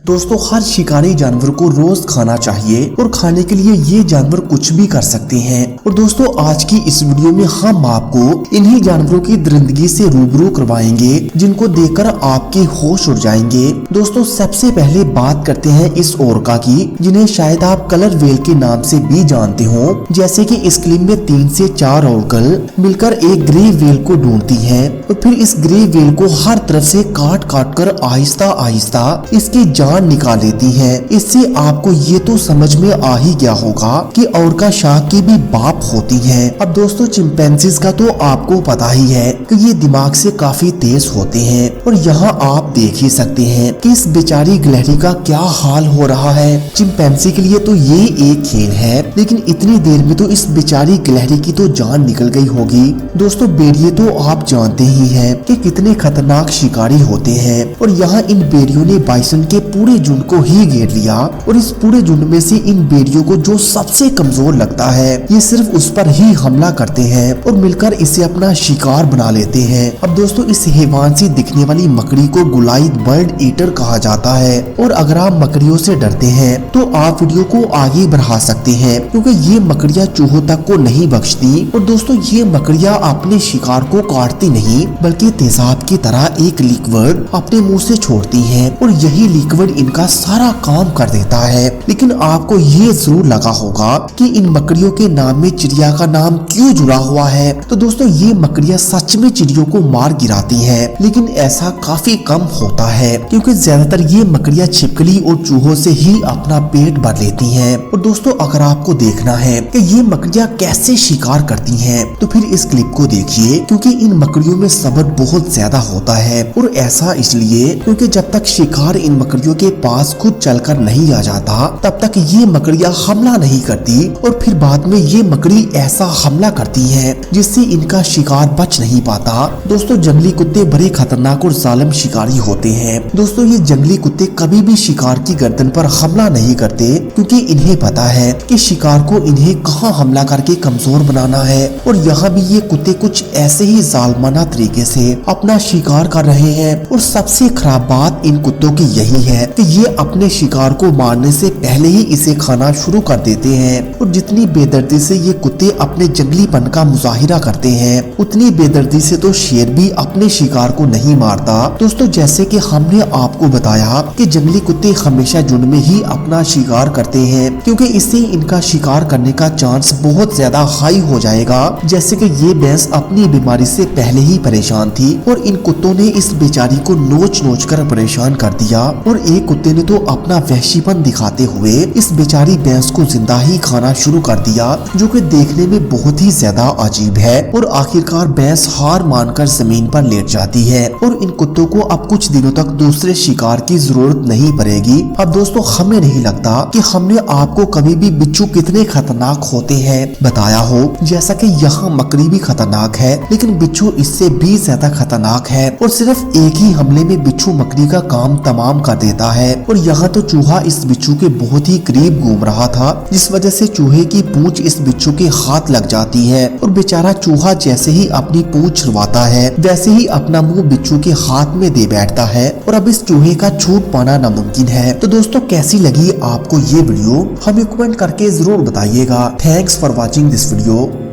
दोस्तों हर शिकारी जानवर को रोज खाना चाहिए और खाने के लिए ये जानवर कुछ भी कर सकते हैं। और दोस्तों आज की इस वीडियो में हम आपको इन्हीं जानवरों की दरिंदगी से रूबरू करवाएंगे जिनको देखकर आपके होश उड़ जाएंगे। दोस्तों सबसे पहले बात करते हैं इस ओरका की, जिन्हें शायद आप कलर वेल के नाम से भी जानते हो। जैसे कि इस क्लिप में 3 से 4 ओरकल मिलकर एक ग्रे वेल को ढूंढती हैं और फिर इस ग्रे वेल को हर तरफ से काट काट कर आहिस्ता आहिस्ता इसकी जान निकाल लेती है। इससे आपको ये तो समझ में आ ही गया होगा कि ओरका शार्क की भी बाप होती है। अब दोस्तों चिंपैंजीज का तो आपको पता ही है कि ये दिमाग से काफी तेज होते हैं और यहाँ आप देख ही सकते हैं कि इस बेचारी गिलहरी का क्या हाल हो रहा है। चिंपैंजी के लिए तो ये एक खेल है, लेकिन इतनी देर में तो इस बेचारी गिलहरी की तो जान निकल गई होगी। दोस्तों बेरिये तो आप जानते ही हैं कि कितने खतरनाक शिकारी होते हैं और यहाँ इन बेरियों ने बाइसन के पूरे झुंड को ही घेर लिया और इस पूरे झुंड में से इन बेरियों को जो सबसे कमजोर लगता है ये सिर्फ उस पर ही हमला करते हैं और मिलकर इसे अपना शिकार बना लेते हैं। अब दोस्तों इस हैवान सी दिखने वाली मकड़ी को गुलाइद बर्ड ईटर कहा जाता है और अगर आप मकड़ियों से डरते हैं तो आप वीडियो को आगे बढ़ा सकते हैं, क्योंकि ये मकड़ियाँ चूहों तक को नहीं बख्शती। और दोस्तों ये मकड़ियाँ अपने शिकार को काटती नहीं बल्कि तेजाब की तरह एक लिक्विड अपने मुंह से छोड़ती हैं और यही लिक्विड इनका सारा काम कर देता है। लेकिन आपको ये जरूर लगा होगा कि इन मकड़ियों के नाम में चिड़िया का नाम क्यों जुड़ा हुआ है। तो दोस्तों ये मकड़ियाँ सच में चिड़ियों को मार गिराती हैं, लेकिन ऐसा काफी कम होता है क्योंकि ज्यादातर ये मकड़ियाँ छिपकली और चूहों से ही अपना पेट भर लेती हैं। और दोस्तों अगर आपको देखना है कि ये मकड़ियाँ कैसे शिकार करती हैं तो फिर इस क्लिप को देखिए, क्योंकि इन मकड़ियों में सब्र बहुत ज्यादा होता है। और ऐसा इसलिए क्योंकि जब तक शिकार इन मकड़ियों के पास खुद चलकर नहीं आ जाता तब तक ये मकड़ियाँ हमला नहीं करती और फिर बाद में ये मकड़ी ऐसा हमला करती है जिससे इनका शिकार बच नहीं पाता। दोस्तों जंगली कुत्ते बड़े खतरनाक और जालिम शिकारी होते हैं। दोस्तों ये जंगली कुत्ते कभी भी शिकार की गर्दन पर हमला नहीं करते, क्योंकि इन्हें पता है कि शिकार को इन्हें कहां हमला करके कमजोर बनाना है। और यहाँ भी ये कुत्ते कुछ ऐसे ही जालमाना तरीके से अपना शिकार कर रहे हैं। और सबसे खराब बात इन कुत्तों की यही है कि ये अपने शिकार को मारने से पहले ही इसे खाना शुरू कर देते हैं। और जितनी बेदर्दी से ये कुत्ते अपने जंगलीपन का मुजाहिरा करते हैं उतनी बेदर्दी से तो शेर भी अपने शिकार को नहीं मारता। दोस्तों जैसे कि हमने आपको बताया कि जंगली कुत्ते हमेशा झुंड में ही अपना शिकार करते हैं, क्योंकि इससे इनका शिकार करने का चांस बहुत ज्यादा हाई हो जाएगा। जैसे कि ये भैंस अपनी बीमारी से पहले ही परेशान थी और इन कुत्तों ने इस बेचारी को नोच नोच कर परेशान कर दिया और एक कुत्ते ने तो अपना वहशीपन दिखाते हुए इस बेचारी भैंस को जिंदा ही खाना शुरू कर दिया, जो कि देखने में बहुत ही ज्यादा अजीब है। और आखिरकार भैंस हार मानकर जमीन पर लेट जाती है और इन कुत्तों को अब कुछ दिनों तक दूसरे शिकार की जरूरत नहीं पड़ेगी। अब दोस्तों हमें नहीं लगता कि हमने आपको कभी भी बिच्छू कितने खतरनाक होते हैं बताया हो। जैसा कि यहाँ मकड़ी भी खतरनाक है, लेकिन बिच्छू इससे भी ज्यादा खतरनाक है और सिर्फ एक ही हमले में बिच्छू मकड़ी का काम तमाम कर देता है। और यहाँ तो चूहा इस बिच्छू के बहुत ही करीब घूम रहा था, जिस वजह से चूहे की पूंछ इस बिच्छू के हाथ लग जाती है और बेचारा चूहा जैसे ही अपनी पूंछ छुड़वाता है वैसे ही अपना मुंह बिच्छू के हाथ में दे बैठता है और अब इस चूहे का छूट पाना नामुमकिन है। तो दोस्तों कैसी लगी आपको ये वीडियो हमें कमेंट करके जरूर बताइएगा। Thanks for watching this video.